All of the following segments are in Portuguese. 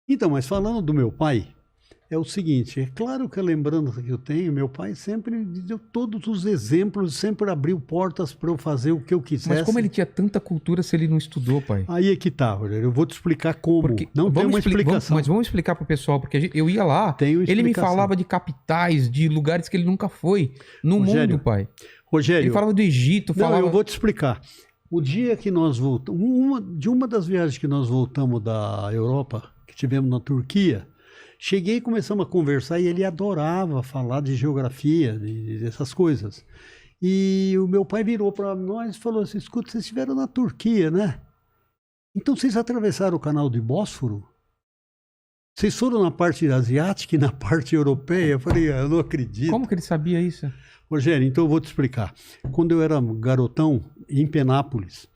Então, mas falando do meu pai, é o seguinte, é claro que a lembrança que eu tenho, meu pai sempre deu todos os exemplos, sempre abriu portas para eu fazer o que eu Mas como ele quisesse. tinha tanta cultura se ele não estudou, pai? Aí é que tá, Rogério, eu vou te explicar como. Porque Não tem uma explicação. mas vamos explicar pro pessoal, porque eu ia lá, Tem uma ele me explicação. falava de capitais, de lugares que ele nunca foi no Rogério, mundo, pai. Ele Rogério, falava do Egito, não, falava... eu vou te explicar. O dia que nós voltamos, uma das viagens que nós voltamos da Europa, que tivemos na Turquia, cheguei e começamos a conversar e ele adorava falar de geografia, dessas coisas. E o meu pai virou para nós e falou assim: escuta, vocês estiveram na Turquia, né? Então vocês atravessaram o canal de Bósforo? Vocês foram na parte asiática e na parte europeia? Eu falei, eu não acredito. Como que ele sabia isso? Rogério, então eu vou te explicar. Quando eu era garotão, em Penápolis,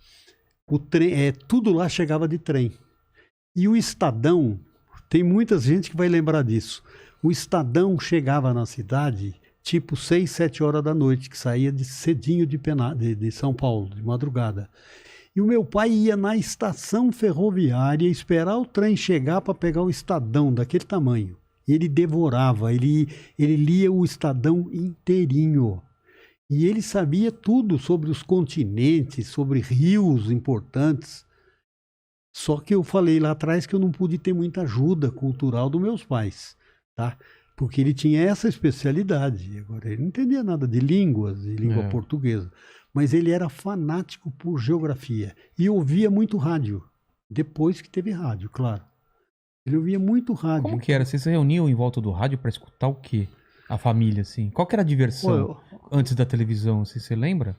o trem, tudo lá chegava de trem. E o Estadão, tem muita gente que vai lembrar disso. O Estadão chegava na cidade tipo 6, 7 horas da noite, que saía de cedinho de São Paulo, de madrugada. E o meu pai ia na estação ferroviária esperar o trem chegar para pegar o Estadão daquele tamanho. Ele devorava, ele lia o Estadão inteirinho. E ele sabia tudo sobre os continentes, sobre rios importantes. Só que eu falei lá atrás que eu não pude ter muita ajuda cultural dos meus pais, tá? Porque ele tinha essa especialidade. Agora, ele não entendia nada de línguas, de língua portuguesa. Mas ele era fanático por geografia. E ouvia muito rádio. Depois que teve rádio, claro. Ele ouvia muito rádio. Como que era? Vocês se reuniam em volta do rádio pra escutar o quê? A família, assim. Qual que era a diversão antes da televisão? Você lembra?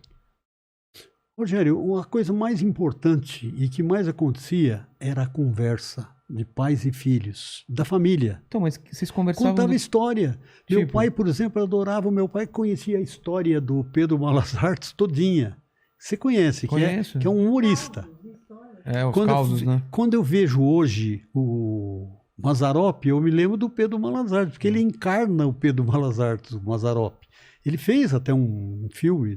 Rogério, a coisa mais importante e que mais acontecia era a conversa de pais e filhos, da família. Então, mas vocês conversavam... Contava história. Meu Tipo? pai, por exemplo, adorava. Meu pai conhecia a história do Pedro Malas Artes todinha. Você conhece, Conheço. que é um humorista. É, os causos, né? Quando eu vejo hoje o Mazzaropi, eu me lembro do Pedro Malas Artes, porque ele encarna o Pedro Malas Artes, o Mazzaropi. Ele fez até um filme,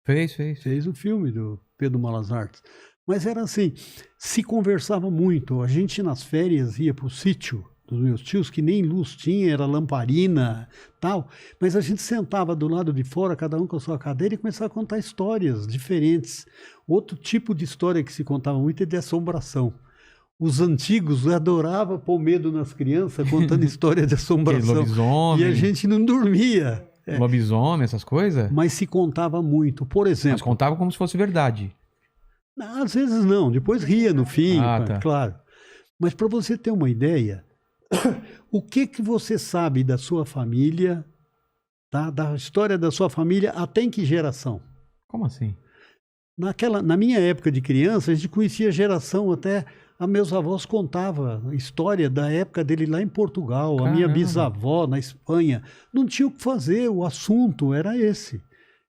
fez um filme do Pedro Malas Artes. Mas era assim, se conversava muito. A gente nas férias ia para o sítio dos meus tios, que nem luz tinha, era lamparina, tal. Mas a gente sentava do lado de fora, cada um com a sua cadeira, e começava a contar histórias diferentes. Outro tipo de história que se contava muito é de assombração. Os antigos adoravam pôr medo nas crianças, contando história de assombração. Lobisomem. E a gente não dormia. Lobisomem, essas coisas? Mas se contava muito. Por exemplo... Mas contava como se fosse verdade. Às vezes não, depois ria no fim, tá. Claro. Mas para você ter uma ideia, o que você sabe da sua família, tá? Da história da sua família até em que geração? Como assim? Na minha época de criança, a gente conhecia a geração até... Meus avós contavam a história da época dele lá em Portugal, a minha bisavó na Espanha. Não tinha o que fazer, o assunto era esse.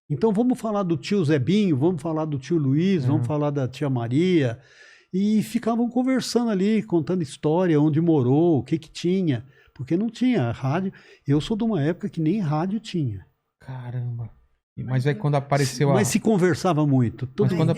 Então vamos falar do tio Zebinho, vamos falar do tio Luiz, vamos falar da tia Maria. E ficavam conversando ali, contando história, onde morou, o que tinha. Porque não tinha rádio. Eu sou de uma época que nem rádio tinha. Caramba. Mas aí quando apareceu Mas se conversava muito. Mas quando...